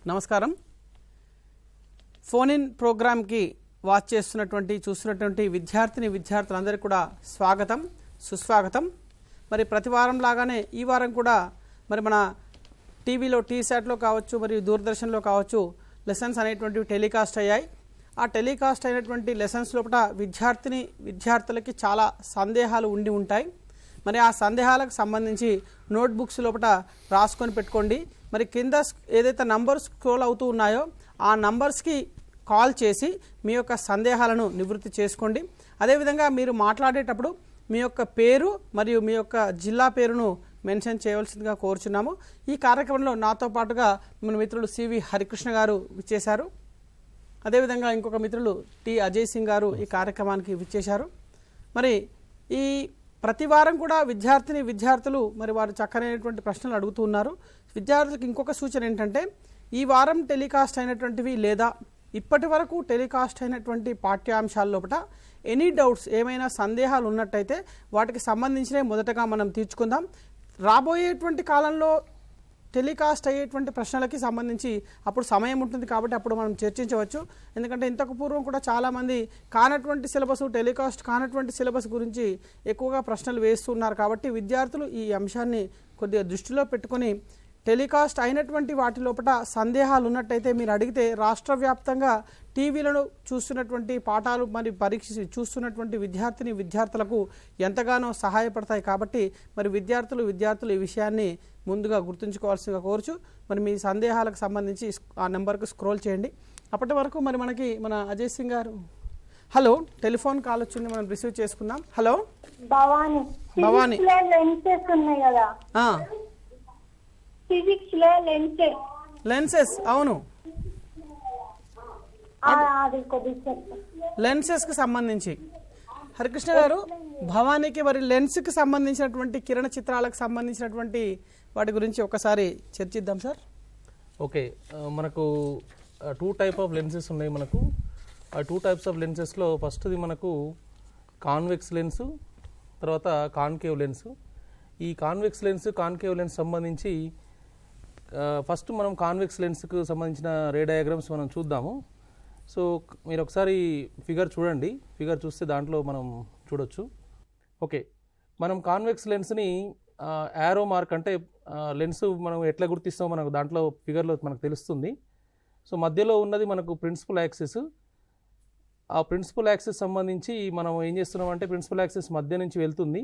నమస్కారం. Phone in ప్రోగ్రామ్కి watch చేస్తున్నటువంటి చూస్తున్నటువంటి విద్యార్థులందరికీ కూడా స్వాగతం, సుస్వాగతం. మరి ప్రతి వారం లాగానే ఈ వారం కూడా మరి మన టీవీలో టీశాట్లో కావచ్చు మరియు దూరదర్శన్లో కావచ్చు లెసన్స్ అనేటువంటివి టెలికాస్ట్ అయ్యాయి. ఆ టెలికాస్ట్ అయినటువంటి లెసన్స్ లోపల విద్యార్థులకి చాలా సందేహాలు ఉండి ఉంటాయి. మరి ఆ సందేహాలకు సంబంధించి నోట్బుక్స్ లోపల రాసుకొని పెట్టుకోండి. మరి కింద ఏదైతే నంబర్స్ స్క్రోల్ అవుతూ ఉన్నాయో ఆ నంబర్స్కి కాల్ చేసి మీ యొక్క సందేహాలను నివృత్తి చేసుకోండి. అదేవిధంగా మీరు మాట్లాడేటప్పుడు మీ యొక్క పేరు మరియు మీ యొక్క జిల్లా పేరును మెన్షన్ చేయవలసిందిగా కోరుచున్నాము. ఈ కార్యక్రమంలో నాతో పాటుగా మన మిత్రులు సివి హరికృష్ణ గారు విచ్చేశారు. అదేవిధంగా ఇంకొక మిత్రులు టి అజయ్ సింగ్ గారు ఈ కార్యక్రమానికి విచ్చేశారు. మరి ఈ ప్రతి వారం కూడా విద్యార్థులు మరి వారు చక్కనైనటువంటి ప్రశ్నలు అడుగుతూ ఉన్నారు. విద్యార్థులకు ఇంకొక సూచన ఏంటంటే, ఈ వారం టెలికాస్ట్ అయినటువంటివి లేదా ఇప్పటి వరకు టెలికాస్ట్ అయినటువంటి పాఠ్యాంశాల లోపల ఎనీ డౌట్స్ ఏమైనా సందేహాలు ఉన్నట్టయితే వాటికి సంబంధించినవి మొదటగా మనం తీర్చుకుందాం. రాబోయేటువంటి కాలంలో టెలికాస్ట్ అయ్యేటువంటి ప్రశ్నలకి సంబంధించి అప్పుడు సమయం ఉంటుంది కాబట్టి అప్పుడు మనం చర్చించవచ్చు. ఎందుకంటే ఇంతకు పూర్వం కూడా చాలామంది టెలికాస్ట్ కానటువంటి సిలబస్ గురించి ఎక్కువగా ప్రశ్నలు వేస్తున్నారు. కాబట్టి విద్యార్థులు ఈ అంశాన్ని కొద్దిగా దృష్టిలో పెట్టుకొని టెలికాస్ట్ అయినటువంటి వాటి లోపల సందేహాలు ఉన్నట్టయితే మీరు అడిగితే రాష్ట్ర వ్యాప్తంగా టీవీలను చూస్తున్నటువంటి పాఠాలు మరి పరీక్ష చూస్తున్నటువంటి విద్యార్థులకు ఎంతగానో సహాయపడతాయి. కాబట్టి మరి విద్యార్థులు ఈ విషయాన్ని ముందుగా గుర్తుంచుకోవాల్సిందిగా కోరుచు. మరి మీ సందేహాలకు సంబంధించి ఆ నెంబర్కు స్క్రోల్ చేయండి. అప్పటి వరకు మరి మన అజయ్ సింగ్ గారు హలో టెలిఫోన్ కాల్ వచ్చింది, మనం రిసీవ్ చేసుకుందాం. హలో భవాని లెన్సెస్ అవును, లెన్సెస్ కి సంబంధించి హరికృష్ణ గారు భవానీకి మరి లెన్స్ కి సంబంధించినటువంటి కిరణ చిత్రాలకు సంబంధించినటువంటి వాటి గురించి ఒకసారి చర్చిద్దాం సార్. ఓకే, మనకు 2 టైప్ ఆఫ్ లెన్సెస్ ఉన్నాయి. మనకు ఆ 2 టైప్స్ ఆఫ్ లెన్సెస్లో ఫస్ట్ది మనకు కాన్వెక్స్ లెన్స్, తర్వాత కాన్కేవ్ లెన్స్. ఈ కాన్వెక్స్ లెన్స్ కాన్కేవ్ లెన్స్ సంబంధించి ఫస్ట్ మనం కాన్వెక్స్ లెన్స్కు సంబంధించిన రే డయాగ్రామ్స్ మనం చూద్దాము. సో మీరు ఒకసారి ఫిగర్ చూడండి, ఫిగర్ చూస్తే దాంట్లో మనం చూడొచ్చు. ఓకే, మనం కాన్వెక్స్ లెన్స్ని యారో మార్క్ అంటే లెన్స్ మనం ఎట్లా గుర్తిస్తామో మనకు దాంట్లో ఫిగర్లో మనకు తెలుస్తుంది. సో మధ్యలో ఉన్నది మనకు ప్రిన్సిపల్ యాక్సిస్. ఆ ప్రిన్సిపల్ యాక్సిస్ సంబంధించి మనం ఏం చేస్తున్నాం అంటే ప్రిన్సిపల్ యాక్సిస్ మధ్య నుంచి వెళ్తుంది.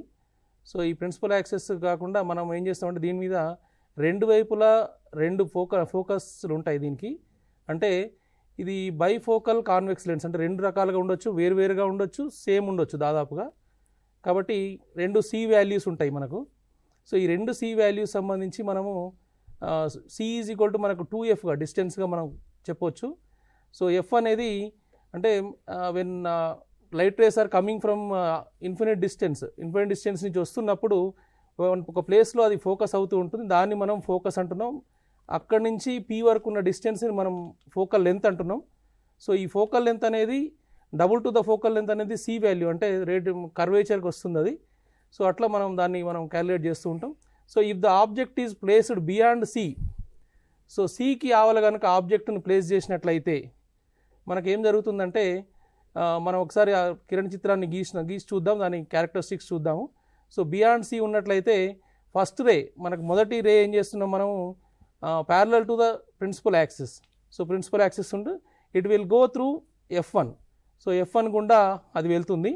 సో ఈ ప్రిన్సిపల్ యాక్సిస్ కాకుండా మనం ఏం చేస్తామంటే దీని మీద రెండు వైపులా 2 ఫోకస్లు ఉంటాయి దీనికి. అంటే ఇది బైఫోకల్ కాన్వెక్స్ లెన్స్, అంటే 2 రకాలుగా ఉండొచ్చు, వేరువేరుగా ఉండొచ్చు, సేమ్ ఉండొచ్చు దాదాపుగా. కాబట్టి 2 సి వాల్యూస్ ఉంటాయి మనకు. సో ఈ 2 సి వాల్యూస్ సంబంధించి మనము సి ఈజ్ ఈక్వల్ టు మనకు 2f డిస్టెన్స్గా మనం చెప్పొచ్చు. సో ఎఫ్ అనేది అంటే when light rays are coming from infinite distance నుంచి వస్తున్నప్పుడు ఒక ప్లేస్లో అది ఫోకస్ అవుతూ ఉంటుంది, దాన్ని మనం ఫోకస్ అంటున్నాం. అక్కడి నుంచి పీ వరకు ఉన్న డిస్టెన్స్ని మనం ఫోకల్ లెంత్ అంటున్నాం. సో ఈ ఫోకల్ లెంత్ అనేది double to the focal length అనేది సి వాల్యూ, అంటే రేట్ కర్వేచర్కి వస్తుంది అది. సో అట్లా దాన్ని మనం క్యాలిక్యులేట్ చేస్తూ ఉంటాం. So if the object is placed beyond C, so సికి ఆవల కనుక ఆబ్జెక్ట్ను ప్లేస్ చేసినట్లయితే మనకేం జరుగుతుందంటే మనం ఒకసారి ఆ కిరణ చిత్రాన్ని గీసి చూద్దాం, దాని క్యారెక్టరిస్టిక్స్ చూద్దాము. సో బియాండ్ సి ఉన్నట్లయితే ఫస్ట్ రే మనకు మొదటి రే ఏం చేస్తున్నాం మనము parallel to the principal axis. So principal axis ఉంటే it will go through F1. So F1 గుండా అది వెళ్తుంది.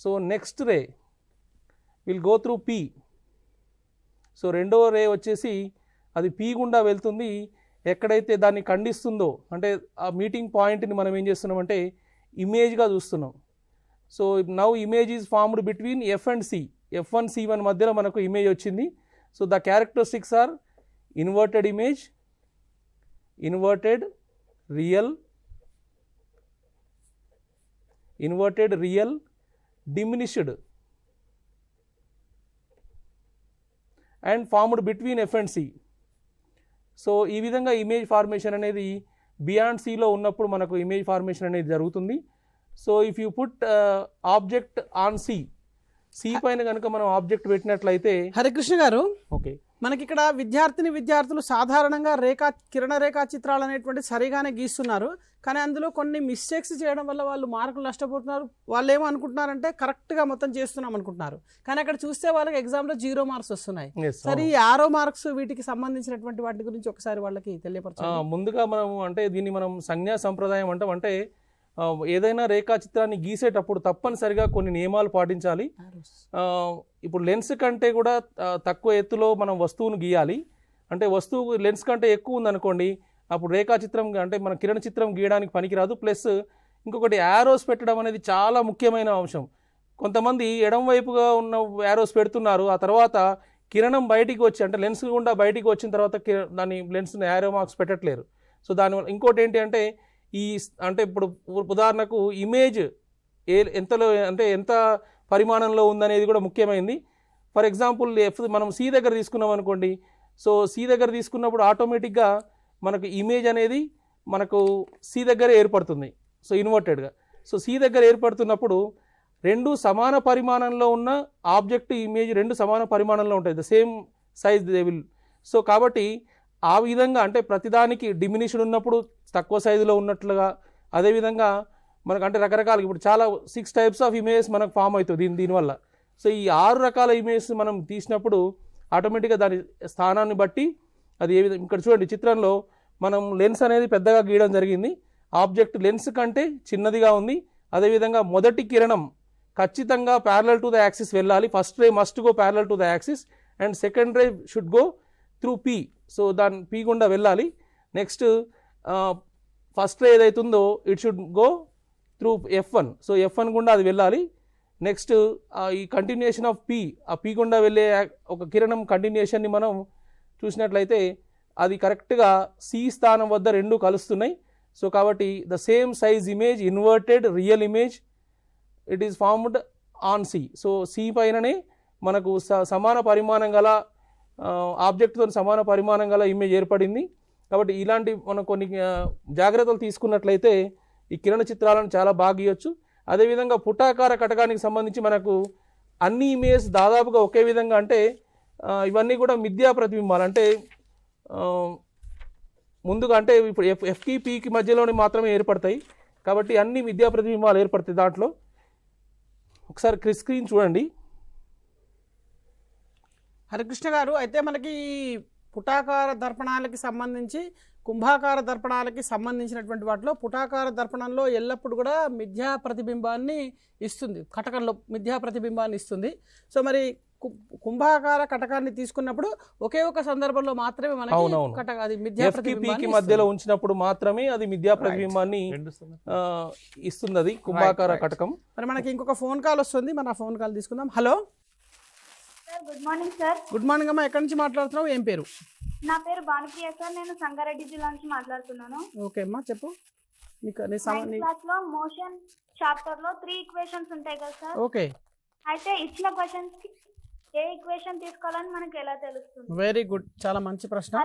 So next ray will go through P. So రెండవ రే వచ్చేసి అది P గుండా వెళ్తుంది. ఎక్కడైతే దాన్ని ఖండిస్తుందో అంటే ఆ మీటింగ్ పాయింట్ని మనం ఏం చేస్తున్నామంటే ఇమేజ్గా చూస్తున్నాం. So now image is formed between F and C. F1 C1 మధ్యలో మనకు ఇమేజ్ వచ్చింది. So the characteristics are inverted image, inverted real, diminished and formed between F and C. So ఈ విధంగా ఇమేజ్ ఫార్మేషన్ అనేది బియాండ్ సిలో ఉన్నప్పుడు మనకు image formation అనేది జరుగుతుంది. So if you put object on C, C పైన కనుక మనం ఆబ్జెక్ట్ పెట్టినట్లయితే హరికృష్ణ గారు, ఓకే, మనకి ఇక్కడ విద్యార్థులు సాధారణంగా కిరణ రేఖా చిత్రాలు అనేటువంటి సరిగానే గీస్తున్నారు, కానీ అందులో కొన్ని మిస్టేక్స్ చేయడం వల్ల వాళ్ళు మార్కులు నష్టపోతున్నారు. వాళ్ళు ఏమో అనుకుంటున్నారంటే కరెక్ట్గా మొత్తం చేస్తున్నాం అనుకుంటున్నారు, కానీ అక్కడ చూస్తే వాళ్ళకి ఎగ్జామ్లో 0 మార్క్స్ వస్తున్నాయి. సరే, ఈ 6 మార్క్స్ వీటికి సంబంధించినటువంటి వాటి గురించి ఒకసారి వాళ్ళకి తెలియపరచాలి. ముందుగా మనం అంటే దీన్ని మనం సంజ్ఞా సంప్రదాయం అంటాం. అంటే ఏదైనా రేఖా చిత్రాన్ని గీసేటప్పుడు తప్పనిసరిగా కొన్ని నియమాలు పాటించాలి. ఇప్పుడు లెన్స్ కంటే కూడా తక్కువ ఎత్తులో మనం వస్తువును గీయాలి. అంటే వస్తువు లెన్స్ కంటే ఎక్కువ ఉందనుకోండి, అప్పుడు రేఖా చిత్రం అంటే మన కిరణ చిత్రం గీయడానికి పనికిరాదు. ప్లస్ ఇంకొకటి యారోస్ పెట్టడం అనేది చాలా ముఖ్యమైన అంశం. కొంతమంది ఎడం వైపుగా ఉన్న యారోస్ పెడుతున్నారు, ఆ తర్వాత కిరణం బయటికి వచ్చి అంటే లెన్స్ గుండా బయటికి వచ్చిన తర్వాత దాని లెన్స్ని యారో మార్క్స్ పెట్టట్లేరు. సో దానివల్ల ఇంకోటి ఏంటి అంటే అంటే ఇప్పుడు ఉదాహరణకు ఇమేజ్ ఎంతలో అంటే ఎంత పరిమాణంలో ఉందనేది కూడా ముఖ్యమైనది. ఫర్ ఎగ్జాంపుల్ మనం సి దగ్గర తీసుకున్నాం అనుకోండి, సో సి దగ్గర తీసుకున్నప్పుడు ఆటోమేటిక్గా మనకు ఇమేజ్ అనేది మనకు సి దగ్గర ఏర్పడుతుంది. సో ఇన్వర్టెడ్గా సి దగ్గర ఏర్పడుతున్నప్పుడు రెండు సమాన పరిమాణంలో ఉన్న ఆబ్జెక్ట్ ఇమేజ్ రెండు సమాన పరిమాణంలో ఉంటాయి, the same size they will. So కాబట్టి ఆ విధంగా అంటే ప్రతిదానికి డిమినిషన్ ఉన్నప్పుడు తక్కువ సైజులో ఉన్నట్లుగా, అదేవిధంగా మనకు అంటే రకరకాల ఇప్పుడు చాలా 6 టైప్స్ ఆఫ్ ఇమేజెస్ మనకు ఫామ్ అవుతుంది దీనివల్ల. సో ఈ 6 రకాల ఇమేజెస్ మనం తీసినప్పుడు ఆటోమేటిక్గా దాని స్థానాన్ని బట్టి అది ఏ విధంగా ఇక్కడ చూడండి చిత్రంలో మనం లెన్స్ అనేది పెద్దగా గీయడం జరిగింది, ఆబ్జెక్ట్ లెన్స్ కంటే చిన్నదిగా ఉంది. అదేవిధంగా మొదటి కిరణం ఖచ్చితంగా ప్యారలల్ టు ద యాక్సిస్ వెళ్ళాలి. First ray must go parallel to the axis and second ray should go through P. So దాని పీ గుండా వెళ్ళాలి. నెక్స్ట్ ఫస్ట్ రే ఏదైతుందో it should go through F1. So F1 గుండా అది వెళ్ళాలి. నెక్స్ట్ ఈ continuation of P, ఆ పీ గుండా వెళ్ళే ఒక కిరణం కంటిన్యూషన్ని మనం చూసినట్లయితే అది కరెక్ట్గా సి స్థానం వద్ద రెండు కలుస్తున్నాయి. సో కాబట్టి the same size image inverted real image it is formed on C. So C పైననే మనకు సమాన పరిమాణం గల ఆబ్జెక్ట్తో సమాన పరిమాణం గల ఇమేజ్ ఏర్పడింది. కాబట్టి ఇలాంటి మనం కొన్ని జాగ్రత్తలు తీసుకున్నట్లయితే ఈ కిరణ చిత్రాలను చాలా బాగా గీయొచ్చు. అదేవిధంగా పుటాకార కటకానికి సంబంధించి మనకు అన్ని ఇమేజ్ దాదాపుగా ఒకే విధంగా అంటే ఇవన్నీ కూడా మిథ్యా ప్రతిబింబాలు. అంటే ముందుగా అంటే ఇప్పుడు ఎఫ్కి పీకి మధ్యలోనే మాత్రమే ఏర్పడతాయి, కాబట్టి అన్ని మిథ్యా ప్రతిబింబాలు ఏర్పడతాయి దాంట్లో. ఒకసారి స్క్రీన్ చూడండి. హరికృష్ణ గారు, అయితే మనకి పుటాకార దర్పణాలకి సంబంధించి కుంభాకార దర్పణాలకి సంబంధించినటువంటి వాటిలో పుటాకార దర్పణంలో ఎల్లప్పుడు కూడా మిథ్యా ప్రతిబింబాన్ని ఇస్తుంది, కటకంలో మిథ్యా ప్రతిబింబాన్ని ఇస్తుంది. సో మరి కుంభాకార కటకాన్ని తీసుకున్నప్పుడు ఒకే ఒక సందర్భంలో మాత్రమే మనకి అది మిథ్యా ప్రతిబింబాన్ని మధ్యలో ఉంచినప్పుడు మాత్రమే అది మిథ్యా ప్రతిబింబాన్ని ఇస్తుంది, అది కుంభాకార కటకం. మరి మనకి ఇంకొక ఫోన్ కాల్ వస్తుంది, మన ఫోన్ కాల్ తీసుకుందాం. Hello, good morning sir. Good morning అమ్మా, ఎక్కడి నుంచి మాట్లాడుతున్నావు, ఏం పేరు? నా పేరు భానుప్రియ సార్, నేను సంగారెడ్డి జిల్లా నుంచి మాట్లాడుతున్నాను. ఓకే అమ్మా, చెప్పు. క్లాస్ లో మోషన్ చాప్టర్ లో 3 ఈక్వేషన్స్ ఉంటాయి కదా సార్. ఓకే. అయితే ఇచ్చిన క్వశ్చన్స్ కి ఏ ఈక్వేషన్ తీసుకోవాలని మనకి ఎలా తెలుస్తుంది? వెరీ గుడ్, చాలా మంచి ప్రశ్న.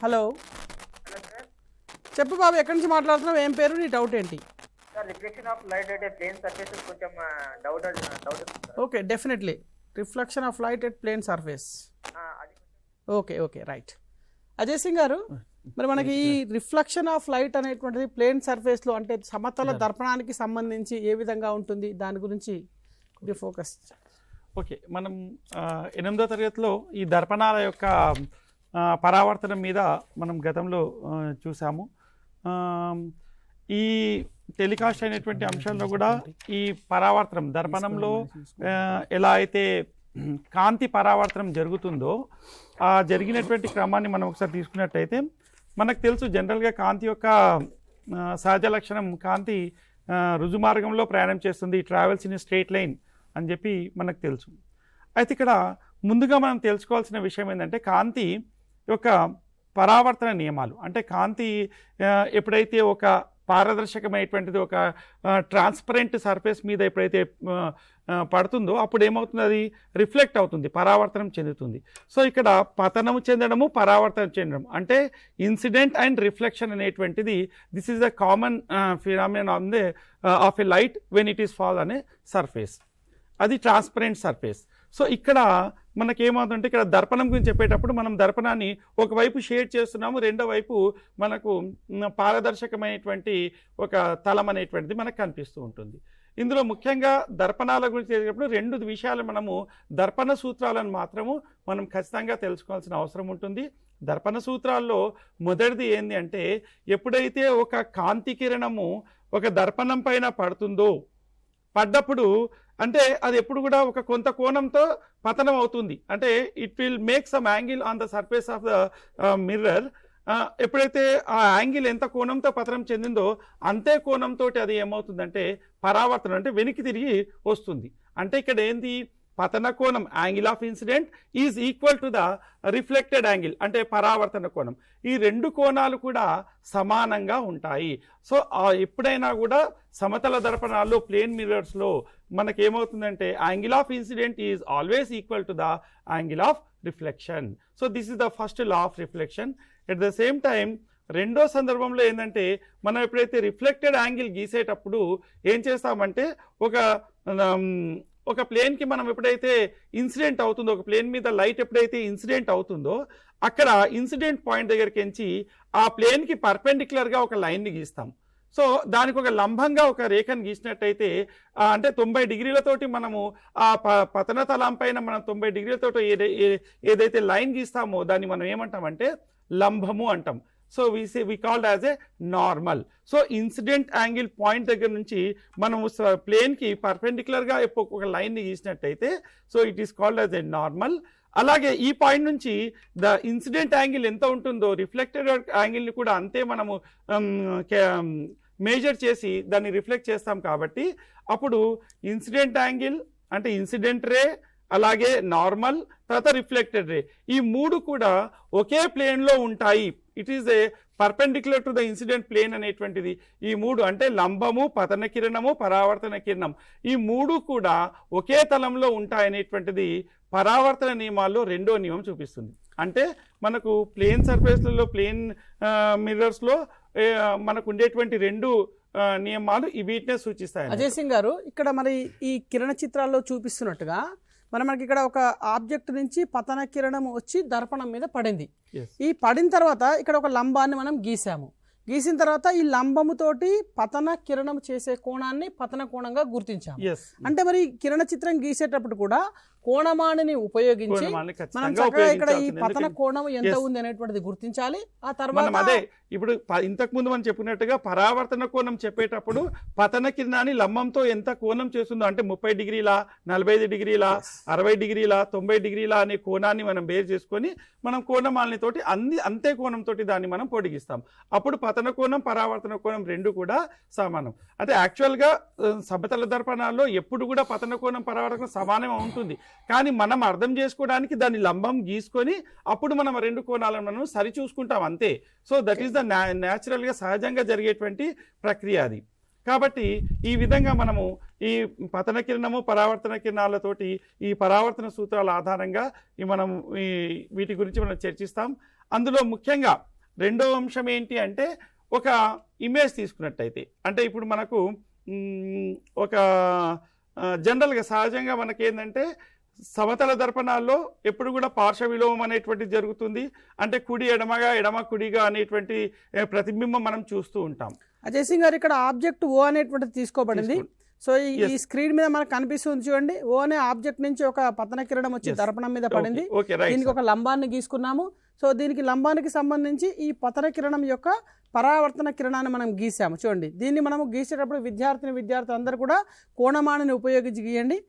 హలో, చెప్పు బాబు, ఎక్కడి నుంచి మాట్లాడుతున్నావు, ఏం పేరు, నీ డౌట్ ఏంటి? Sir, reflection of light at plane surface కొంచెం doubt okay, definitely reflection of light at plane surface. Okay okay, right. Ajay Singh గారు, మరి మనకి ఈ రిఫ్లెక్షన్ ఆఫ్ లైట్ అనేటువంటిది ప్లేన్ సర్ఫేస్లో అంటే సమతల దర్పణానికి సంబంధించి ఏ విధంగా ఉంటుంది, దాని గురించి కొద్దిగా ఫోకస్. ఓకే, మనం 8వ తరగతిలో ఈ దర్పణాల యొక్క పరావర్తనం మీద మనం గతంలో చూసాము. ఈ టెలికాస్ట్ అయినటువంటి అంశంలో కూడా ఈ పరావర్తనం దర్పణంలో ఎలా అయితే కాంతి పరావర్తనం జరుగుతుందో ఆ జరిగినటువంటి క్రమాన్ని మనం ఒకసారి తీసుకున్నట్టయితే మనకు తెలుసు, జనరల్గా కాంతి యొక్క సహజ లక్షణం కాంతి రుజుమార్గంలో ప్రయాణం చేస్తుంది, ట్రావెల్స్ ఇన్ స్ట్రైట్ లైన్ అని చెప్పి మనకు తెలుసు. అయితే ఇక్కడ ముందుగా మనం తెలుసుకోవాల్సిన విషయం ఏంటంటే కాంతి యొక్క పరావర్తన నియమాలు. అంటే కాంతి ఎప్పుడైతే ఒక పారదర్శకమైనటువంటిది ఒక ట్రాన్స్పరెంట్ సర్ఫేస్ మీద ఎప్పుడైతే పడుతుందో అప్పుడు ఏమవుతుంది, అది రిఫ్లెక్ట్ అవుతుంది, పరావర్తనం చెందుతుంది. సో ఇక్కడ పతనము చెందడము, పరావర్తనం చెందడం అంటే ఇన్సిడెంట్ అండ్ రిఫ్లెక్షన్ అనేటువంటిది this is the common phenomenon on the of a light when it is fall అనే సర్ఫేస్. అది ట్రాన్స్పరెంట్ సర్ఫేస్. సో ఇక్కడ మనకేమవుతుందంటే ఇక్కడ దర్పణం గురించి చెప్పేటప్పుడు మనం దర్పణాన్ని ఒకవైపు షేడ్ చేస్తున్నాము, రెండో వైపు మనకు పారదర్శకమైనటువంటి ఒక తలం అనేటువంటిది మనకు కనిపిస్తూ ఉంటుంది. ఇందులో ముఖ్యంగా దర్పణాల గురించి తెలిసేటప్పుడు 2 విషయాలు మనము దర్పణ సూత్రాలను మాత్రము మనం ఖచ్చితంగా తెలుసుకోవాల్సిన అవసరం ఉంటుంది. దర్పణ సూత్రాల్లో మొదటిది ఏంటి అంటే, ఎప్పుడైతే ఒక కాంతి కిరణము ఒక దర్పణం పైన పడుతుందో, పడ్డప్పుడు అంటే అది ఎప్పుడు కూడా ఒక కొంత కోణంతో పతనం అవుతుంది. అంటే it will make some angle on the surface of the mirror. ఎప్పుడైతే ఆ యాంగిల్ ఎంత కోణంతో పతనం చెందిందో అంతే కోణంతో అది ఏమవుతుందంటే పరావర్తనం, అంటే వెనక్కి తిరిగి వస్తుంది. అంటే ఇక్కడ ఏంది, పతన కోణం angle of incident is equal to the reflected angle, అంటే పరావర్తన కోణం. ఈ 2 కోణాలు కూడా సమానంగా ఉంటాయి. సో ఎప్పుడైనా కూడా సమతల దర్పణాల్లో ప్లేన్ మిర్రర్స్లో మనకేమవుతుందంటే angle of incident is always equal to the angle of reflection. So this is the first law of reflection. At the same time రెండో సందర్భంలో ఏంటంటే, మనం ఎప్పుడైతే రిఫ్లెక్టెడ్ యాంగిల్ గీసేటప్పుడు ఏం చేస్తామంటే, ఒక ప్లేన్కి మనం ఎప్పుడైతే ఇన్సిడెంట్ అవుతుందో, ఒక ప్లేన్ మీద లైట్ ఎప్పుడైతే ఇన్సిడెంట్ అవుతుందో అక్కడ ఇన్సిడెంట్ పాయింట్ దగ్గరికి ఎంచి ఆ ప్లేన్కి పర్పెండిక్యులర్గా ఒక లైన్ని గీస్తాం. సో దానికి ఒక లంబంగా ఒక రేఖను గీసినట్టయితే అంటే 90 డిగ్రీలతోటి మనము ఆ పతన తలం పైన మనం 90 డిగ్రీలతో ఏదైతే లైన్ గీస్తామో దాన్ని మనం ఏమంటామంటే లంబము అంటాం. So we called as a normal. So incident angle point దగ్గర నుంచి మనము ప్లేన్కి పర్పెండిక్యులర్గా ఒక లైన్ని గీసినట్టయితే so it is called as a normal. అలాగే ఈ పాయింట్ నుంచి ద ఇన్సిడెంట్ యాంగిల్ ఎంత ఉంటుందో రిఫ్లెక్టెడ్ యాంగిల్ని కూడా అంతే మనము మేజర్ చేసి దాన్ని రిఫ్లెక్ట్ చేస్తాం. కాబట్టి అప్పుడు ఇన్సిడెంట్ యాంగిల్ అంటే ఇన్సిడెంట్ రే, అలాగే నార్మల్, తర్వాత రిఫ్లెక్టెడ్ రే, ఈ 3 కూడా ఒకే ప్లేన్లో ఉంటాయి. It is a perpendicular to the incident plane అనేటువంటిది. ఈ 3 అంటే లంబము, పతన కిరణము, పరావర్తన కిరణం, ఈ 3 కూడా ఒకే తలంలో ఉంటాయనేటువంటిది పరావర్తన నియమాల్లో 2వ నియమం చూపిస్తుంది. అంటే మనకు ప్లేన్ సర్ఫేస్లలో ప్లేన్ మిర్రర్స్లో మనకు ఉండేటువంటి 2 నియమాలు వీటినే సూచిస్తాయి. అజయ్ సింగ్ గారు, ఇక్కడ మరి ఈ కిరణ చిత్రాల్లో చూపిస్తున్నట్టుగా మనకి ఇక్కడ ఒక ఆబ్జెక్ట్ నుంచి పతన కిరణం వచ్చి దర్పణం మీద పడింది. ఈ పడిన తర్వాత ఇక్కడ ఒక లంబాన్ని మనం గీసాము. గీసిన తర్వాత ఈ లంబముతోటి పతన కిరణం చేసే కోణాన్ని పతన కోణంగా గుర్తించాము. అంటే మరి కిరణ చిత్రం గీసేటప్పుడు కూడా కోణమానిని ఉపయోగించి మనం చక్కగా ఇక్కడ ఈ పతన కోణం ఎంత ఉంది అనేటువంటిది గుర్తించాలి. ఆ తర్వాత అదే ఇప్పుడు ఇంతకు ముందు మనం చెప్పినట్టుగా పరావర్తన కోణం చెప్పేటప్పుడు పతన కిరణాన్ని లంబంతో ఎంత కోణం చేస్తుందో, అంటే 30 డిగ్రీల, 45 డిగ్రీల, 60 డిగ్రీల, 90 డిగ్రీల అనే కోణాన్ని మనం బేర్ చేసుకొని మనం కోణమాలినితోటి అంతే కోణంతో దాన్ని మనం పొడిగిస్తాం. అప్పుడు పతన కోణం, పరావర్తన కోణం 2 కూడా సమానం. అంటే యాక్చువల్గా సమతల దర్పణాల్లో ఎప్పుడు కూడా పతన కోణం, పరావర్తన సమానం ఉంటుంది. కానీ మనం అర్థం చేసుకోవడానికి దాన్ని లంబం గీసుకొని అప్పుడు మనం 2 కోణాలను మనం సరి చూసుకుంటాం అంతే. సో దట్ ఈస్ ద న్యాచురల్గా సహజంగా జరిగేటువంటి ప్రక్రియ అది. కాబట్టి ఈ విధంగా మనము ఈ పతన కిరణము, పరావర్తన కిరణాలతోటి ఈ పరావర్తన సూత్రాల ఆధారంగా వీటి గురించి మనం చర్చిస్తాం. అందులో ముఖ్యంగా 2వ అంశం ఏంటి అంటే, ఒక ఇమేజ్ తీసుకున్నట్టయితే, అంటే ఇప్పుడు మనకు ఒక జనరల్గా సహజంగా మనకేంటంటే సమతల దర్పణాల్లో ఎప్పుడు కూడా పార్శ్వ విలోమం అనేటువంటిది జరుగుతుంది. అంటే కుడి ఎడమగా, ఎడమ కుడిగా అనేటువంటి ప్రతిబింబం మనం చూస్తూ ఉంటాం. అజయ్ సింగ్ గారు, ఇక్కడ ఆబ్జెక్ట్ ఓ అనేటువంటిది తీసుకోబడింది. సో ఈ స్క్రీన్ మీద మనకు కనిపిస్తుంది చూడండి. ఓ అనే ఆబ్జెక్ట్ నుంచి ఒక పతన కిరణం వచ్చి దర్పణం మీద పడింది. దీనికి ఒక లంబాన్ని గీసుకున్నాము. సో దీనికి లంబానికి సంబంధించి ఈ పతన కిరణం యొక్క పరావర్తన కిరణాన్ని మనం గీసాము. చూడండి, దీన్ని మనము గీసేటప్పుడు విద్యార్థులు అందరూ కూడా కోణమానిని ఉపయోగించి గీయండి.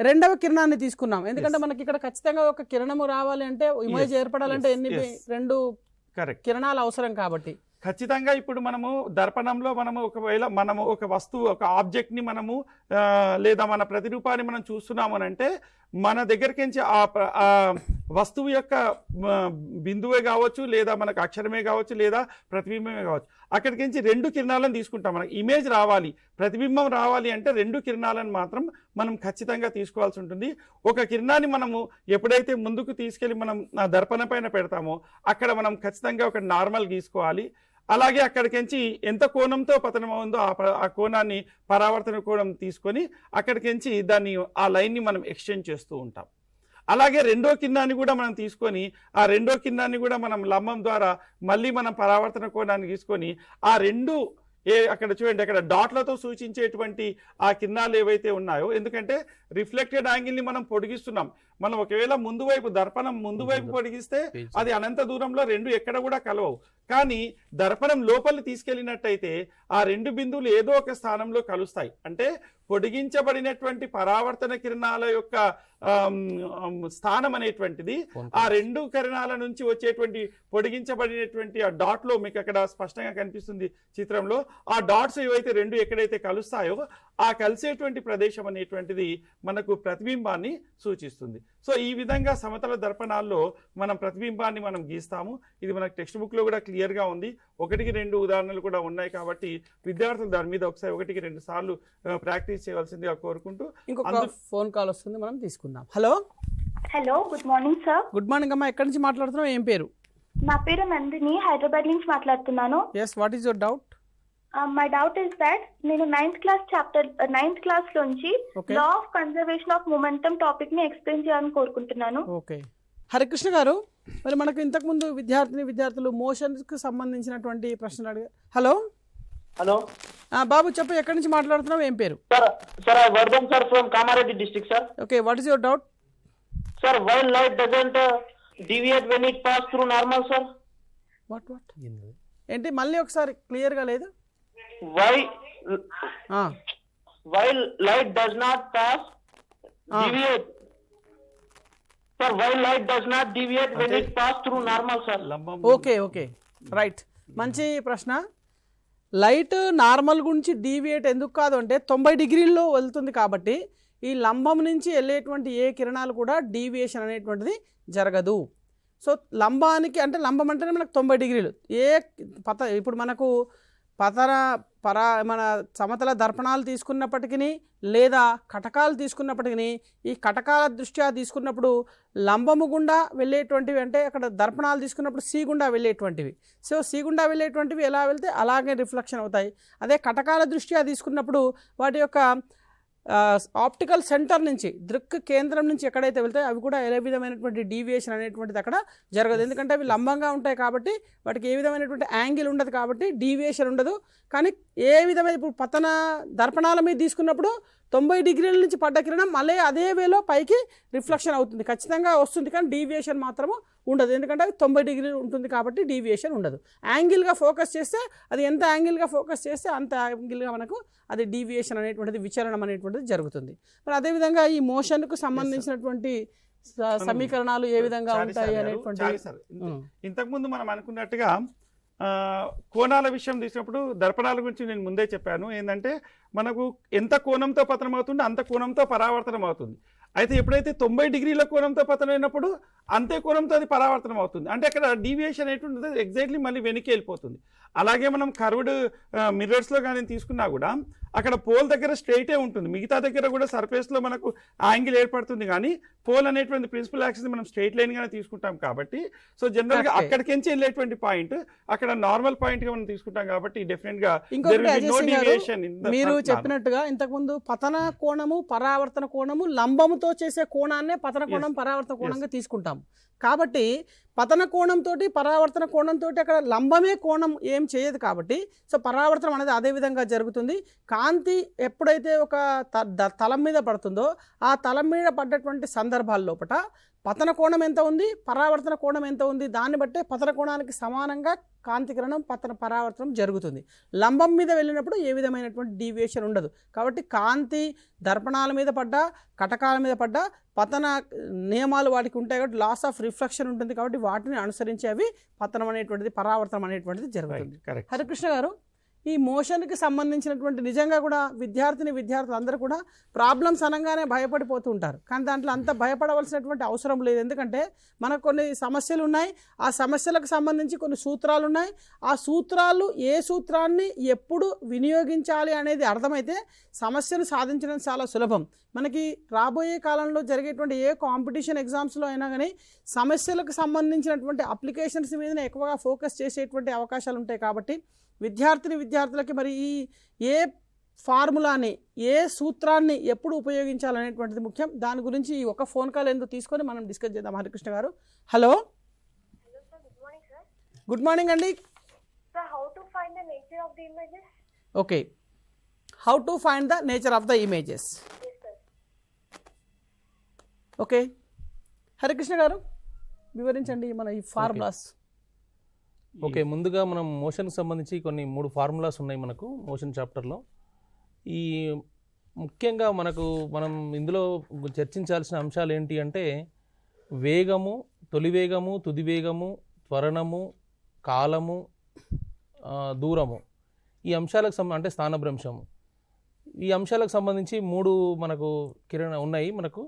2వ కిరణాన్ని తీసుకున్నాం, ఎందుకంటే మనకి ఇక్కడ ఖచ్చితంగా ఒక కిరణము రావాలి అంటే, ఇమేజ్ ఏర్పడాలంటే 2 కిరణాలు అవసరం. కాబట్టి ఖచ్చితంగా ఇప్పుడు మనము దర్పణంలో ఒకవేళ మనము ఒక వస్తువు, ఒక ఆబ్జెక్ట్ని మనము లేదా మన ప్రతిరూపాన్ని మనం చూస్తున్నాము అని అంటే, మన దగ్గరికి ఆ వస్తువు యొక్క బిందువే కావచ్చు, లేదా మనకు అక్షరమే కావచ్చు, లేదా ప్రతిబింబమే కావచ్చు, అక్కడికి 2 కిరణాలను తీసుకుంటాం. మనకి ఇమేజ్ రావాలి, ప్రతిబింబం రావాలి అంటే 2 కిరణాలను మాత్రం మనం ఖచ్చితంగా తీసుకోవాల్సి ఉంటుంది. ఒక కిరణాన్ని మనము ఎప్పుడైతే ముందుకు తీసుకెళ్ళి మనం దర్పణ పైన పెడతామో అక్కడ మనం ఖచ్చితంగా ఒక నార్మల్ గీసుకోవాలి. అలాగే అక్కడికించి ఎంత కోణంతో పతనం ఉందో ఆ కోణాన్ని పరావర్తన కోణం తీసుకొని అక్కడికించి దాన్ని ఆ లైన్ని మనం ఎక్స్టెండ్ చేస్తూ ఉంటాం. అలాగే రెండో కిందాన్ని కూడా మనం తీసుకొని ఆ రెండో కిందాన్ని కూడా మనం లంబం ద్వారా మళ్ళీ మనం పరావర్తన కోణాన్ని తీసుకొని ఆ రెండు అక్కడ చూడండి అక్కడ డాట్లతో సూచించేటువంటి ఆ కిరణాలు ఏవైతే ఉన్నాయో, ఎందుకంటే రిఫ్లెక్టెడ్ యాంగిల్ని మనం పొడిగిస్తున్నాం. మనం ఒకవేళ ముందు వైపు దర్పణం ముందు వైపు పొడిగిస్తే అది అనంత దూరంలో రెండు ఎక్కడ కూడా కలవవు. కానీ దర్పణం లోపలికి తీసుకెళ్ళినట్టయితే ఆ రెండు బిందువులు ఏదో ఒక స్థానంలో కలుస్తాయి. అంటే పొడిగించబడినటువంటి పరావర్తన కిరణాల యొక్క స్థానం అనేటువంటిది ఆ రెండు కిరణాల నుంచి వచ్చేటువంటి పొడిగించబడినటువంటి ఆ డాట్ లో మీకు అక్కడ స్పష్టంగా కనిపిస్తుంది చిత్రంలో. ఆ డాట్స్ ఏవైతే రెండు ఎక్కడైతే కలుస్తాయో ఆ కలిసేటువంటి ప్రదేశం అనేటువంటిది మనకు ప్రతిబింబాన్ని సూచిస్తుంది. సో ఈ విధంగా సమతల దర్పణాల్లో మనం ప్రతిబింబాన్ని మనం గీస్తాము. ఇది మనకు టెక్స్ట్ బుక్ లో కూడా క్లియర్ గా ఉంది. 1-2 ఉదాహరణలు కూడా ఉన్నాయి కాబట్టి విద్యార్థులు దాని మీద ఒకసారి 1-2 సార్లు ప్రాక్టీస్ చేయవలసిందిగా కోరుకుంటూ. ఇంకొక ఫోన్ కాల్ వస్తుంది, మనం తీసుకుందాం. Hello hello, good morning sir. Good morning అమ్మా, ఎక్కడి నుంచి మాట్లాడుతున్నావు, ఏం పేరు? నా పేరు నందిని, హైదరాబాద్ నుంచి మాట్లాడుతున్నాను. Yes, what is your doubt? My doubt is that నేను 9th క్లాస్ లోంచి law of conservation of momentum topic ని ఎక్స్ప్లెయిన్ చేయాలని కోరుకుంటున్నాను. ఓకే, హరికృష్ణ గారు, మరి మనకు ఇంతకుముందు విద్యార్థులు మోషన్స్కి సంబంధించినటువంటి ప్రశ్నలు అడిగారు. హలో హలో బాబు చెప్పు, ఎక్కడి నుంచి మాట్లాడుతున్నావు, ఏం పేరు? Sir Vardhan sir from Kamareddy district sir. Okay, what is your doubt? Sir why light doesn't deviate when it pass through normal sir? What ఏంటి, మళ్ళీ ఒకసారి క్లియర్గా లేదు. Why light does not pass deviate? Sir, why light does not deviate when it pass through normal sir? Okay right, మంచి ప్రశ్న. Light normal గురించి deviate ఎందుకు కాదు అంటే 90 డిగ్రీల్లో వెళ్తుంది కాబట్టి ఈ లంబం నుంచి వెళ్ళేటువంటి ఏ కిరణాలు కూడా డీవియేషన్ అనేటువంటిది జరగదు. సో లంబానికి అంటే లంబం అంటేనే మనకు 90 డిగ్రీలు. ఇప్పుడు మనకు మన సమతల దర్పణాలు తీసుకున్నప్పటికీ లేదా కటకాలు తీసుకున్నప్పటికీ ఈ కటకాల దృష్ట్యా తీసుకున్నప్పుడు లంబము గుండా వెళ్ళేటువంటివి, అంటే అక్కడ దర్పణాలు తీసుకున్నప్పుడు సి గుండా వెళ్ళేటువంటివి. సో సి గుండా వెళ్ళేటువంటివి ఎలా వెళ్తే అలాగే రిఫ్లెక్షన్ అవుతాయి. అదే కటకాల దృష్ట్యా తీసుకున్నప్పుడు వాటి యొక్క ఆప్టికల్ సెంటర్ నుంచి దృక్ కేంద్రం నుంచి ఎక్కడైతే వెళ్తాయో అవి కూడా ఏ విధమైనటువంటి డీవియేషన్ అనేటువంటిది అక్కడ జరగదు. ఎందుకంటే అవి లంబంగా ఉంటాయి కాబట్టి వాటికి ఏ విధమైనటువంటి యాంగిల్ ఉండదు కాబట్టి డీవియేషన్ ఉండదు. కానీ ఏ విధమైన ఇప్పుడు పతన దర్పణాల మీద తీసుకున్నప్పుడు 90 డిగ్రీల నుంచి పడ్డ కిరణం మళ్ళీ అదే వేలో పైకి రిఫ్లెక్షన్ అవుతుంది, ఖచ్చితంగా వస్తుంది. కానీ డీవియేషన్ మాత్రము ఉండదు, ఎందుకంటే అది 90 డిగ్రీలు ఉంటుంది కాబట్టి డీవియేషన్ ఉండదు. యాంగిల్గా ఫోకస్ చేస్తే అది ఎంత యాంగిల్గా ఫోకస్ చేస్తే అంత యాంగిల్గా మనకు అది డీవియేషన్ అనేటువంటిది, విచలనం అనేటువంటిది జరుగుతుంది. మరి అదేవిధంగా ఈ మోషన్కు సంబంధించినటువంటి సమీకరణాలు ఏ విధంగా ఉంటాయి అనేటువంటి, ఇంతకుముందు మనం అనుకున్నట్టుగా కోణాల విషయం తీసినప్పుడు దర్పణాల గురించి నేను ముందే చెప్పాను. ఏంటంటే మనకు ఎంత కోణంతో పతనం అవుతుందో అంత కోణంతో పరావర్తనం అవుతుంది. అయితే ఎప్పుడైతే 90 డిగ్రీల కోణంతో పతనం అయినప్పుడు అంతే కోణంతో అది పరావర్తనం అవుతుంది. అంటే అక్కడ డీవియేషన్ అనేటువంటిది ఎగ్జాక్ట్లీ మళ్ళీ వెనక్కి వెళ్ళిపోతుంది. అలాగే మనం కర్వ్డ్ మిర్రర్స్లో కానీ తీసుకున్నా కూడా అక్కడ పోల్ దగ్గర స్ట్రైటే ఉంటుంది, మిగతా దగ్గర కూడా సర్ఫేస్లో మనకు యాంగిల్ ఏర్పడుతుంది. కానీ పోల్ అనేటువంటి ప్రిన్సిపల్ యాక్సిస్ మనం స్ట్రైట్ లైన్గానే తీసుకుంటాం కాబట్టి సో జనరల్గా అక్కడికించి వెళ్ళేటువంటి పాయింట్ అక్కడ నార్మల్ పాయింట్గా మనం తీసుకుంటాం కాబట్టి డెఫినెట్గా మీరు చెప్పినట్టుగా ఇంతకుముందు పతన కోణము పరావర్తన కోణము లంబముతో చేసే కోణాన్నే పతన కోణం పరావర్తన కోణంగా తీసుకుంటాం. కాబట్టి పతన కోణంతో పరావర్తన కోణంతో అక్కడ లంబమే కోణం ఏం చేయదు కాబట్టి సో పరావర్తనం అనేది అదే విధంగా జరుగుతుంది. కాంతి ఎప్పుడైతే ఒక తలం మీద పడుతుందో ఆ తలం మీద పడ్డటువంటి సందర్భాల లోపల పతన కోణం ఎంత ఉంది, పరావర్తన కోణం ఎంత ఉంది, దాన్ని బట్టే పతన కోణానికి సమానంగా కాంతికిరణం పరావర్తనం జరుగుతుంది. లంబం మీద వెళ్ళినప్పుడు ఏ విధమైనటువంటి డీవియేషన్ ఉండదు. కాబట్టి కాంతి దర్పణాల మీద పడ్డా కటకాల మీద పడ్డా పతన నియమాలు వాటికి ఉంటాయి కాబట్టి లాస్ ఆఫ్ రిఫ్లెక్షన్ ఉంటుంది కాబట్టి వాటిని అనుసరించి అవి పతనం అనేటువంటిది పరావర్తనం అనేటువంటిది జరుగుతుంది. హరికృష్ణ గారు, ఈ మోషన్కి సంబంధించినటువంటి నిజంగా కూడా విద్యార్థులు అందరూ కూడా ప్రాబ్లమ్స్ అనగానే భయపడిపోతూ ఉంటారు. కానీ దాంట్లో అంత భయపడవలసినటువంటి అవసరం లేదు. ఎందుకంటే మనకు కొన్ని సమస్యలు ఉన్నాయి, ఆ సమస్యలకు సంబంధించి కొన్ని సూత్రాలు ఉన్నాయి. ఆ సూత్రాలు ఏ సూత్రాన్ని ఎప్పుడు వినియోగించాలి అనేది అర్థమైతే సమస్యను సాధించడం చాలా సులభం. మనకి రాబోయే కాలంలో జరిగేటువంటి ఏ కాంపిటీషన్ ఎగ్జామ్స్లో అయినా కానీ సమస్యలకు సంబంధించినటువంటి అప్లికేషన్స్ మీదనే ఎక్కువగా ఫోకస్ చేసేటువంటి అవకాశాలు ఉంటాయి. కాబట్టి విద్యార్థులకి మరి ఈ ఏ ఫార్ములాని ఏ సూత్రాన్ని ఎప్పుడు ఉపయోగించాలనేటువంటిది ముఖ్యం. దాని గురించి ఈ ఒక ఫోన్ కాల్ ఎందుకు తీసుకొని మనం డిస్కస్ చేద్దాం. హరికృష్ణ గారు, హలో. గుడ్ మార్నింగ్ అండి. Okay, how to find the nature of the images. Okay, Harikrishna గారు వివరించండి మన ఈ ఫార్ములాస్. ఓకే, ముందుగా మనం మోషన్కి సంబంధించి కొన్ని 3 ఫార్ములాస్ ఉన్నాయి మనకు మోషన్ చాప్టర్లో. ఈ ముఖ్యంగా మనం ఇందులో చర్చించాల్సిన అంశాలు ఏంటి అంటే వేగము, తొలి వేగము, తుది వేగము, త్వరణము, కాలము, దూరము. ఈ అంశాలకు అంటే స్థానభ్రంశము. ఈ అంశాలకు సంబంధించి 3 మనకు ఉన్నాయి మనకు.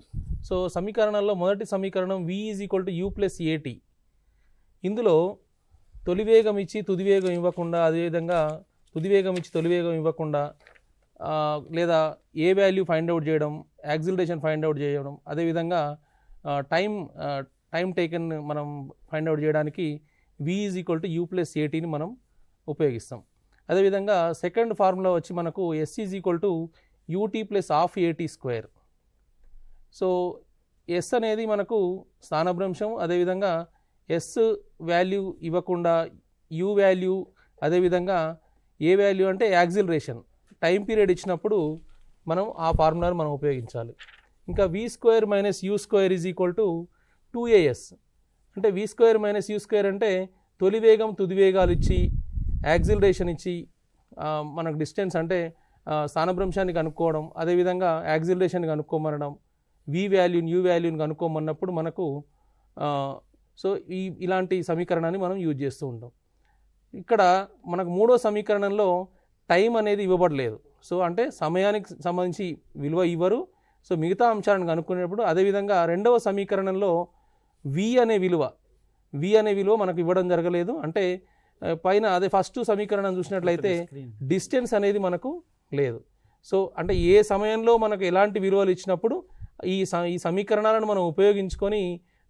సో సమీకరణాల్లో మొదటి సమీకరణం v = u + at. ఇందులో తొలి వేగం ఇచ్చి తుది వేగం ఇవ్వకుండా, అదేవిధంగా తుది వేగం ఇచ్చి తొలి వేగం ఇవ్వకుండా, లేదా ఏ వాల్యూ ఫైండ్ అవుట్ చేయడం, యాక్సిలరేషన్ ఫైండ్ అవుట్ చేయడం, అదేవిధంగా టైం టేకెన్ మనం ఫైండ్ అవుట్ చేయడానికి v = u + atని మనం ఉపయోగిస్తాం. అదేవిధంగా సెకండ్ ఫార్ములా వచ్చి మనకు s = ut + ½ at². So s అనేది మనకు స్థానభ్రంశం, అదేవిధంగా ఎస్ వాల్యూ ఇవ్వకుండా యూ వాల్యూ, అదేవిధంగా ఏ వాల్యూ అంటే యాక్సిలరేషన్ టైం పీరియడ్ ఇచ్చినప్పుడు మనం ఆ ఫార్ములాను మనం ఉపయోగించాలి. ఇంకా v² - u² = 2as. అంటే v² - u² అంటే తొలి వేగం తుది వేగాలు ఇచ్చి యాక్సిలరేషన్ ఇచ్చి మనకు డిస్టెన్స్ అంటే స్థానభ్రంశాన్ని కనుక్కోవడం, అదేవిధంగా యాక్సిలరేషన్ కనుక్కోమనడం, v వాల్యూని u వాల్యూని కనుక్కోమన్నప్పుడు మనకు సో ఇలాంటి సమీకరణాన్ని మనం యూజ్ చేస్తూ ఉంటాం. ఇక్కడ మనకు 3వ సమీకరణంలో టైం అనేది ఇవ్వబడలేదు. సో అంటే సమయానికి సంబంధించి విలువ ఇవ్వరు. సో మిగతా అంశాలను కనుక్కునేటప్పుడు, అదేవిధంగా 2వ సమీకరణంలో v అనే విలువ మనకు ఇవ్వడం జరగలేదు. అంటే పైన అదే ఫస్ట్ సమీకరణం చూసినట్లయితే డిస్టెన్స్ అనేది మనకు లేదు. సో అంటే ఏ సమయంలో మనకు ఎలాంటి విలువలు ఇచ్చినప్పుడు ఈ సమీకరణాలను మనం ఉపయోగించుకొని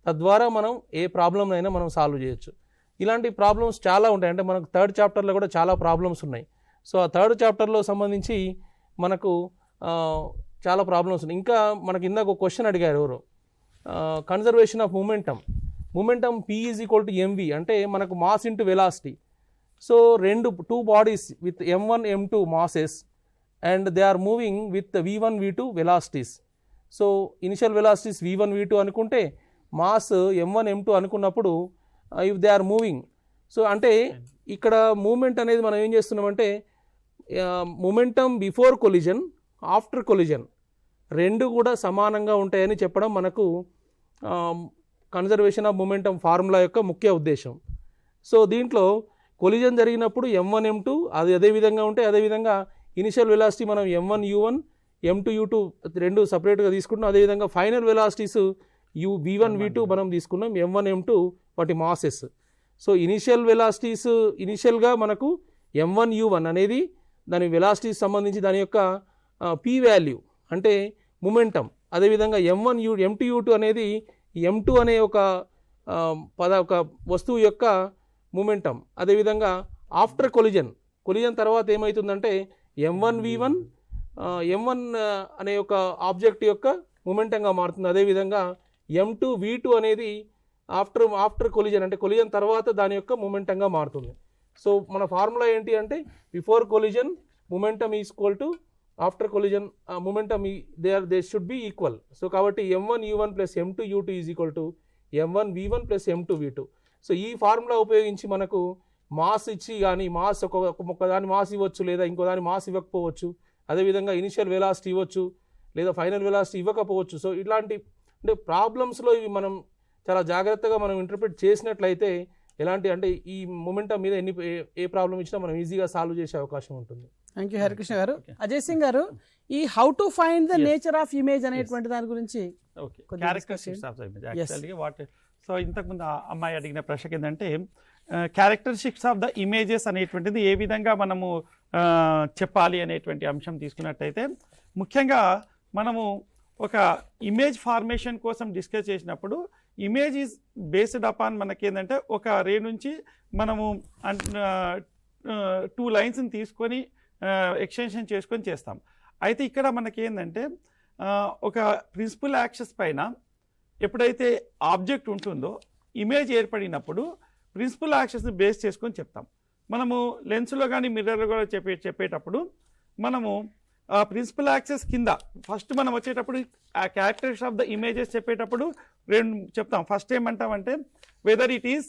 తద్వారా మనం ఏ ప్రాబ్లంనైనా మనం సాల్వ్ చేయొచ్చు. ఇలాంటి ప్రాబ్లమ్స్ చాలా ఉంటాయి. అంటే మనకు 3rd చాప్టర్లో కూడా చాలా ప్రాబ్లమ్స్ ఉన్నాయి. సో ఆ 3rd చాప్టర్లో సంబంధించి మనకు చాలా ప్రాబ్లమ్స్ ఉన్నాయి. ఇంకా మనకి ఇందాక ఒక క్వశ్చన్ అడిగారు ఎవరు, conservation of momentum p = mv. అంటే మనకు mass into velocity. So 2 bodies with m1 m2 masses and they are moving with v1 v2 velocities. So initial velocities v1 v2 అనుకుంటే మాస్ m1 m2 అనుకున్నప్పుడు if they are moving, so అంటే ఇక్కడ moment అనేది మనం ఏం చేస్తున్నామంటే momentum before collision, after collision 2 కూడా సమానంగా ఉంటాయని చెప్పడం మనకు కన్జర్వేషన్ ఆఫ్ మూమెంటం ఫార్ములా యొక్క ముఖ్య ఉద్దేశం. సో దీంట్లో కొలిజన్ జరిగినప్పుడు m1 m2 అదే విధంగా ఉంటాయి. అదేవిధంగా ఇనిషియల్ వెలాసిటీ మనం m1 u1 m2 u2 2 సపరేట్గా తీసుకుంటున్నాం. అదేవిధంగా ఫైనల్ వెలాసిటీస్ v1 v2 మనం తీసుకున్నాం, m1 m2 వాటి మాసెస్. సో ఇనిషియల్ వెలాసిటీస్ ఇనిషియల్గా మనకు m1 u1 అనేది దాని వెలాసిటీస్ సంబంధించి దాని యొక్క p వాల్యూ అంటే మూమెంటం. అదేవిధంగా m1 m2 u2 అనేది m2 అనే ఒక వస్తువు యొక్క మూమెంటం. అదేవిధంగా ఆఫ్టర్ కొలిజన్ తర్వాత ఏమవుతుందంటే m1 v1 m1 అనే ఒక ఆబ్జెక్ట్ యొక్క మూమెంటంగా మారుతుంది. అదేవిధంగా m2 v2 అనేది ఆఫ్టర్ కొలిజన్ అంటే కొలిజన్ తర్వాత దాని యొక్క మూమెంటంగా మారుతుంది. సో మన ఫార్ములా ఏంటి అంటే before collision momentum equal to after collision momentum they should be equal. So కాబట్టి m1 u1 + m2 u2 = m1 v1 + m2 v2. So ఈ ఫార్ములా ఉపయోగించి మనకు మాస్ ఇచ్చి కానీ మాస్ ఒకదాని మాస్ ఇవ్వచ్చు, లేదా ఇంకో దాని మాస్ ఇవ్వకపోవచ్చు. అదేవిధంగా ఇనిషియల్ వెలాసిటీ ఇవ్వచ్చు, లేదా ఫైనల్ వెలాసిటీ ఇవ్వకపోవచ్చు. సో ఇట్లాంటి అంటే ప్రాబ్లమ్స్లో ఇవి మనం చాలా జాగ్రత్తగా మనం ఇంటర్ప్రిట్ చేసినట్లయితే ఎలాంటి అంటే ఈ మొమెంటం మీద ఏ ప్రాబ్లం ఇచ్చినా మనం ఈజీగా సాల్వ్ చేసే అవకాశం ఉంటుంది. థ్యాంక్ యూ హరికృష్ణ గారు. అజయ్ సింగ్ గారు, ఈ how to find the nature of image అనేటువంటి దాని గురించి okay, characteristics of the image యాక్చువల్గా వాట్. సో ఇంతకుముందు ఆ అమ్మాయి అడిగిన ప్రశ్నకి ఏంటంటే క్యారెక్టరిస్టిక్స్ ఆఫ్ ద ఇమేజెస్ అనేటువంటిది ఏ విధంగా మనము చెప్పాలి అనేటువంటి అంశం తీసుకున్నట్టయితే, ముఖ్యంగా మనము ఒక ఇమేజ్ ఫార్మేషన్ కోసం డిస్కస్ చేసినప్పుడు ఇమేజ్ ఈజ్ బేస్డ్ అపాన్ మనకేంటంటే ఒక రే నుంచి మనము 2 లైన్స్ని తీసుకొని ఎక్స్టెన్షన్ చేసుకొని చేస్తాం. అయితే ఇక్కడ మనకేంటంటే ఒక ప్రిన్సిపల్ యాక్సెస్ పైన ఎప్పుడైతే ఆబ్జెక్ట్ ఉంటుందో ఇమేజ్ ఏర్పడినప్పుడు ప్రిన్సిపల్ యాక్సెస్ని బేస్ చేసుకొని చెప్తాం. మనము లెన్స్లో కానీ మిర్రర్లో కూడా చెప్పేటప్పుడు మనము ప్రిన్సిపల్ యాక్సెస్ కింద ఫస్ట్ మనం వచ్చేటప్పుడు ఆ క్యారెక్టరిస్టిక్స్ ఆఫ్ ద ఇమేజెస్ చెప్పేటప్పుడు 2 చెప్తాం. ఫస్ట్ ఏమంటామంటే whether it is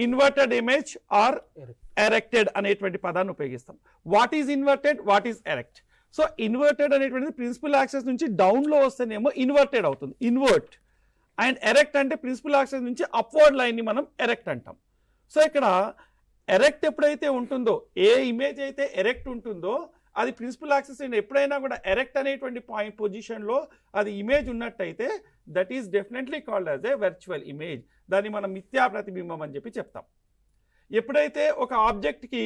inverted image are erected అనేటువంటి పదాన్ని ఉపయోగిస్తాం. What is inverted, what is erect. So inverted అనేటువంటిది ప్రిన్సిపల్ యాక్సెస్ నుంచి డౌన్లో వస్తేనేమో ఇన్వర్టెడ్ అవుతుంది, ఇన్వర్ట్. అండ్ ఎరెక్ట్ అంటే ప్రిన్సిపల్ యాక్సెస్ నుంచి అప్వర్డ్ లైన్ని మనం ఎరెక్ట్ అంటాం. సో ఇక్కడ ఎరెక్ట్ ఎప్పుడైతే ఉంటుందో, ఏ ఇమేజ్ అయితే ఎరెక్ట్ ఉంటుందో అది ప్రిన్సిపల్ యాక్సెస్ ఎప్పుడైనా కూడా ఎరెక్ట్ అనేటువంటి పొజిషన్లో అది ఇమేజ్ ఉన్నట్టయితే that is definitely called as a virtual image. దాన్ని మనం మిథ్యా ప్రతిబింబం అని చెప్పి చెప్తాం. ఎప్పుడైతే ఒక ఆబ్జెక్ట్కి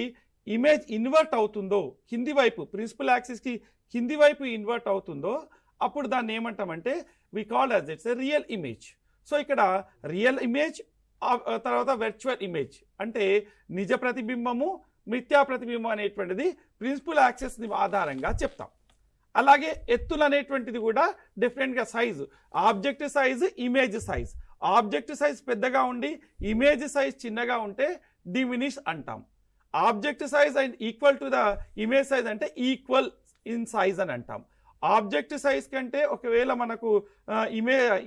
ఇమేజ్ ఇన్వర్ట్ అవుతుందో, కింది వైపు ప్రిన్సిపల్ యాక్సిస్కి కింది వైపు ఇన్వర్ట్ అవుతుందో అప్పుడు దాన్ని ఏమంటామంటే we call as it's a real image. So ఇక్కడ రియల్ ఇమేజ్ తర్వాత వర్చువల్ ఇమేజ్ అంటే నిజ ప్రతిబింబము, మిథ్యా ప్రతిబింబం అనేటువంటిది ప్రిన్సిపల్ యాక్సెస్ని ఆధారంగా చెప్తాం. అలాగే ఎత్తులు అనేటువంటిది కూడా డిఫరెంట్గా size, object size, image size. Object size పెద్దగా ఉండి ఇమేజ్ సైజ్ చిన్నగా ఉంటే డిమినిష్ అంటాం. Object size and equal to the image size అంటే ఈక్వల్ ఇన్ సైజ్ అని అంటాం. ఆబ్జెక్ట్ సైజ్ కంటే ఒకవేళ మనకు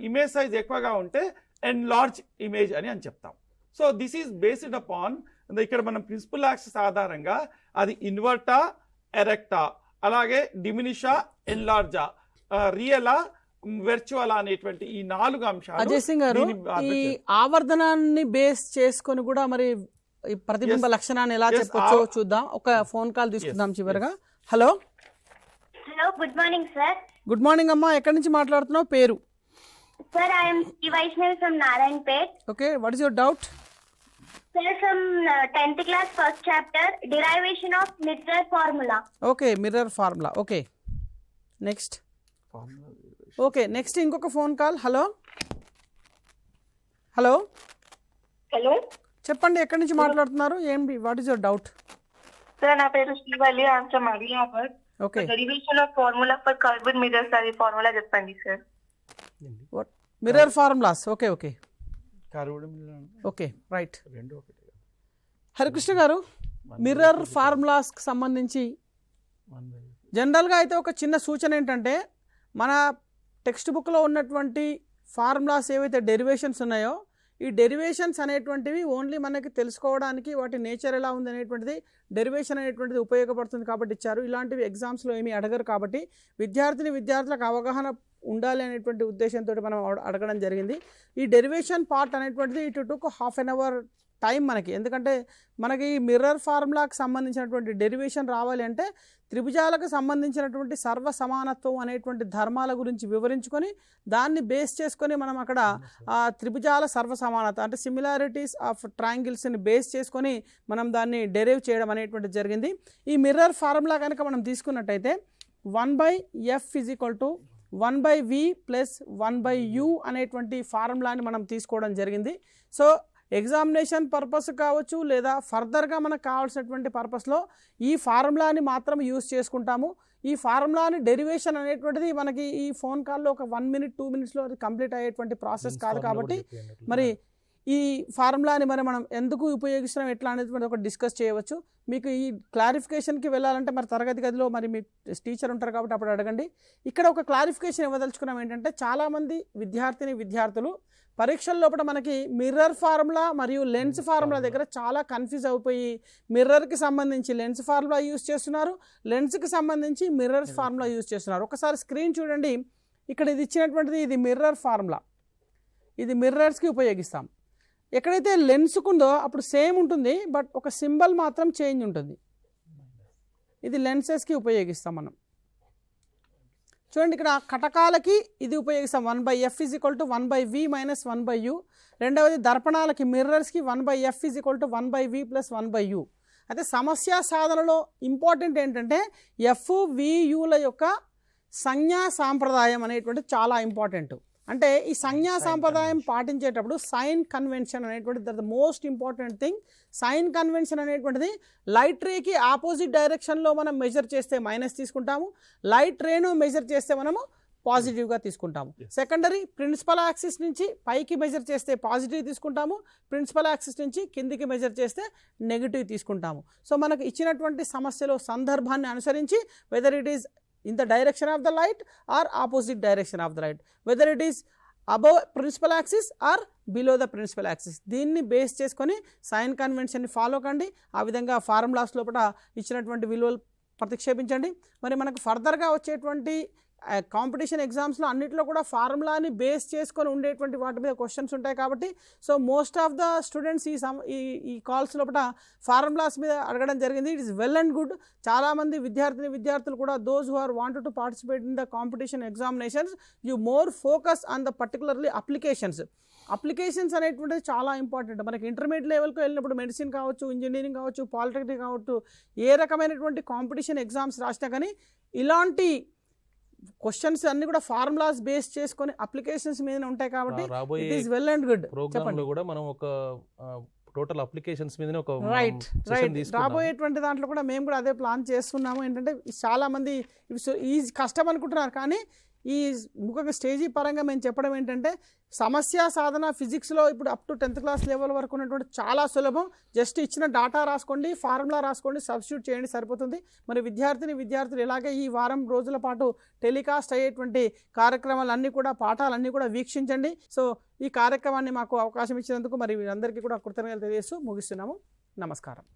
ఇమేజ్ సైజ్ ఎక్కువగా ఉంటే ఎన్లార్జ్ ఇమేజ్ అని చెప్తాం. So this is based upon ఇక్కడ మనం ప్రిన్సిపల్ యాక్సెస్ ఆధారంగా అది ఇన్వర్టా, ఎరెక్టా, అలాగే డిమినిషా, ఎన్లార్జా, రియలా, వెర్చువల్ అనేటువంటి ఈ 4 అంశాలు. అజయ్ సింగ్ గారు, ఈ ఆవర్ధనాన్ని బేస్ చేసుకొని కూడా మరి ఈ ప్రతిబింబ లక్షణాన్ని ఎలా చెప్పొచ్చో చూద్దాం. ఒక ఫోన్ కాల్ తీసుకుందాం చివరిగా. Hello hello, good morning sir. Good morning అమ్మా, ఎక్కడి నుంచి మాట్లాడుతున్నావు, పేరు? Sir, I am Vaishnavi from Narayanpet. Okay, what is your doubt? Sir, from 10th class first chapter, derivation of mirror formula. Okay, mirror formula. Okay. Next. Okay, next ఇంకొక phone call. Hello hello Hello. చెప్పండి, ఎక్కడి నుంచి మాట్లాడుతున్నారు, ఏంటి, what is your doubt? Sir, నా పేరు Srivalli. I am from Adilabad. Okay, Derivation of formula for curved mirrors అది formula చెప్పండి sir. What mirror formulas. Okay okay curved okay, right. 2 Harikrishna గారు, మిర్రర్ ఫార్ములాస్కి సంబంధించి జనరల్గా అయితే ఒక చిన్న సూచన ఏంటంటే, మన టెక్స్ట్ బుక్లో ఉన్నటువంటి ఫార్ములాస్ ఏవైతే డెరివేషన్స్ ఉన్నాయో, ఈ డెరివేషన్స్ అనేటువంటివి ఓన్లీ మనకి తెలుసుకోవడానికి, వాటి నేచర్ ఎలా ఉంది అనేటువంటిది డెరివేషన్ అనేటువంటిది ఉపయోగపడుతుంది కాబట్టి ఇచ్చారు. ఇలాంటివి ఎగ్జామ్స్లో ఏమీ అడగరు కాబట్టి విద్యార్థులకు అవగాహన ఉండాలి అనేటువంటి ఉద్దేశంతో మనం అడగడం జరిగింది. ఈ డెరివేషన్ పార్ట్ అనేటువంటిది ఇటు టుక్ ½ an hour టైం మనకి. ఎందుకంటే మనకి మిర్రర్ ఫార్ములాకి సంబంధించినటువంటి డెరివేషన్ రావాలి అంటే త్రిభుజాలకు సంబంధించినటువంటి సర్వ సమానత్వం అనేటువంటి ధర్మాల గురించి వివరించుకొని దాన్ని బేస్ చేసుకొని మనం అక్కడ ఆ త్రిభుజాల సర్వ సమానత అంటే సిమిలారిటీస్ ఆఫ్ ట్రయాంగిల్స్ని బేస్ చేసుకొని మనం దాన్ని డెరైవ్ చేయడం అనేటువంటిది జరిగింది. ఈ మిర్రర్ ఫార్ములా కనుక మనం తీసుకున్నట్టయితే 1/f = 1/v + 1/u అనేటువంటి ఫార్ములాని మనం తీసుకోవడం జరిగింది. సో ఎగ్జామినేషన్ పర్పస్ కావచ్చు లేదా ఫర్దర్గా మనకు కావాల్సినటువంటి పర్పస్లో ఈ ఫార్ములాని మాత్రం యూజ్ చేసుకుంటాము. ఈ ఫార్ములాని డెరివేషన్ అనేటువంటిది మనకి ఈ ఫోన్ కాల్లో ఒక 1 minute 2 minutesలో అది కంప్లీట్ అయ్యేటువంటి ప్రాసెస్ కాదు కాబట్టి మరి ఈ ఫార్ములాని మరి మనం ఎందుకు ఉపయోగిస్తున్నాం ఎట్లా అనేది ఒక డిస్కస్ చేయవచ్చు. మీకు ఈ క్లారిఫికేషన్కి వెళ్ళాలంటే మరి తరగతి గదిలో మరి మీ టీచర్ ఉంటారు కాబట్టి అప్పుడు అడగండి. ఇక్కడ ఒక క్లారిఫికేషన్ ఇవ్వదలుచుకున్నాం ఏంటంటే, చాలామంది విద్యార్థులు పరీక్షల లోపల మనకి మిర్రర్ ఫార్ములా మరియు లెన్స్ ఫార్ములా దగ్గర చాలా కన్ఫ్యూజ్ అయిపోయి మిర్రర్కి సంబంధించి లెన్స్ ఫార్ములా యూజ్ చేస్తున్నారు, లెన్స్కి సంబంధించి మిర్రర్ ఫార్ములా యూజ్ చేస్తున్నారు. ఒకసారి స్క్రీన్ చూడండి, ఇక్కడ ఇది ఇచ్చినటువంటిది ఇది మిర్రర్ ఫార్ములా, ఇది మిర్రర్స్కి ఉపయోగిస్తాం. ఎక్కడైతే లెన్స్కుందో అప్పుడు సేమ్ ఉంటుంది, బట్ ఒక సింబల్ మాత్రం చేంజ్ ఉంటుంది. ఇది లెన్సెస్కి ఉపయోగిస్తాం మనం. చూడండి ఇక్కడ కటకాలకి ఇది ఉపయోగిస్తాం 1/f = 1/v - 1/u. రెండవది దర్పణాలకి మిర్రర్స్కి 1/f = 1/v + 1/u. అయితే సమస్య సాధనలో ఇంపార్టెంట్ ఏంటంటే FVUల యొక్క సంజ్ఞా సాంప్రదాయం అనేటువంటి చాలా ఇంపార్టెంట్. అంటే ఈ సంజ్ఞా సాంప్రదాయం పాటించేటప్పుడు సైన్ కన్వెన్షన్ అనేటువంటిది the most important thing. Sign convention అనేటువంటిది లైట్ రేకి ఆపోజిట్ డైరెక్షన్లో మనం మెజర్ చేస్తే మైనస్ తీసుకుంటాము, లైట్ రేను మెజర్ చేస్తే మనము పాజిటివ్గా తీసుకుంటాము. సెకండరీ ప్రిన్సిపల్ యాక్సిస్ నుంచి పైకి మెజర్ చేస్తే పాజిటివ్ తీసుకుంటాము, ప్రిన్సిపల్ యాక్సిస్ నుంచి కిందికి మెజర్ చేస్తే నెగిటివ్ తీసుకుంటాము. సో మనకు ఇచ్చినటువంటి సమస్యలో సందర్భాన్ని అనుసరించి whether it is in the direction of the light or opposite direction of the light, whether it is above principal axis or below the principal axis, దీన్ని బేస్ చేసుకొని సైన్ కన్వెన్షన్ని ఫాలో కండి. ఆ విధంగా ఫార్ములాస్ లోపల ఇచ్చినటువంటి విలువలు ప్రతిక్షేపించండి. మరి మనకు ఫర్దర్గా వచ్చేటువంటి కాంపిటీషన్ ఎగ్జామ్స్లో అన్నింటిలో కూడా ఫార్ములాని బేస్ చేసుకొని ఉండేటువంటి వాటి మీద క్వశ్చన్స్ ఉంటాయి కాబట్టి so most of the students ఈ కాల్స్ లోపల ఫార్ములాస్ మీద అడగడం జరిగింది. It is well and good. చాలామంది విద్యార్థులు కూడా those who are wanted to participate in the competition examinations you more focus on the particularly applications అనేటువంటిది చాలా ఇంపార్టెంట్. మనకి ఇంటర్మీడియట్ లెవెల్కి వెళ్ళినప్పుడు మెడిసిన్ కావచ్చు, ఇంజనీరింగ్ కావచ్చు, పాలిటెక్నిక్ కావచ్చు, ఏ రకమైనటువంటి కాంపిటీషన్ ఎగ్జామ్స్ రాసినా కానీ ఇలాంటి క్వశ్చన్స్ అన్ని కూడా ఫార్ములాస్ బేస్ చేసుకొని అప్లికేషన్స్ మీద ఉంటాయి కాబట్టి it is well and good. Programme లో కూడా మనం ఒక టోటల్ అప్లికేషన్స్ మీద ఒక రైట్ రాబోయేటువంటి దాంట్లో కూడా మేము కూడా అదే ప్లాన్ చేస్తున్నాము. ఏంటంటే చాలా మంది ఈజీ కష్టం అనుకుంటున్నారు కానీ ఈ ముఖ్యంగా స్టేజీ పరంగా మేము చెప్పడం ఏంటంటే సమస్య సాధన ఫిజిక్స్లో ఇప్పుడు up to 10th class level వరకు ఉన్నటువంటి చాలా సులభం. జస్ట్ ఇచ్చిన డాటా రాసుకోండి, ఫార్ములా రాసుకోండి, సబ్స్టిట్యూట్ చేయండి, సరిపోతుంది. మరి విద్యార్థులు ఇలాగే ఈ వారం రోజుల పాటు టెలికాస్ట్ అయ్యేటువంటి కార్యక్రమాలన్నీ కూడా పాఠాలన్నీ కూడా వీక్షించండి. సో ఈ కార్యక్రమాన్ని మాకు అవకాశం ఇచ్చినందుకు మరి అందరికీ కూడా కృతజ్ఞతలు తెలియజేస్తూ ముగిస్తున్నాము. నమస్కారం.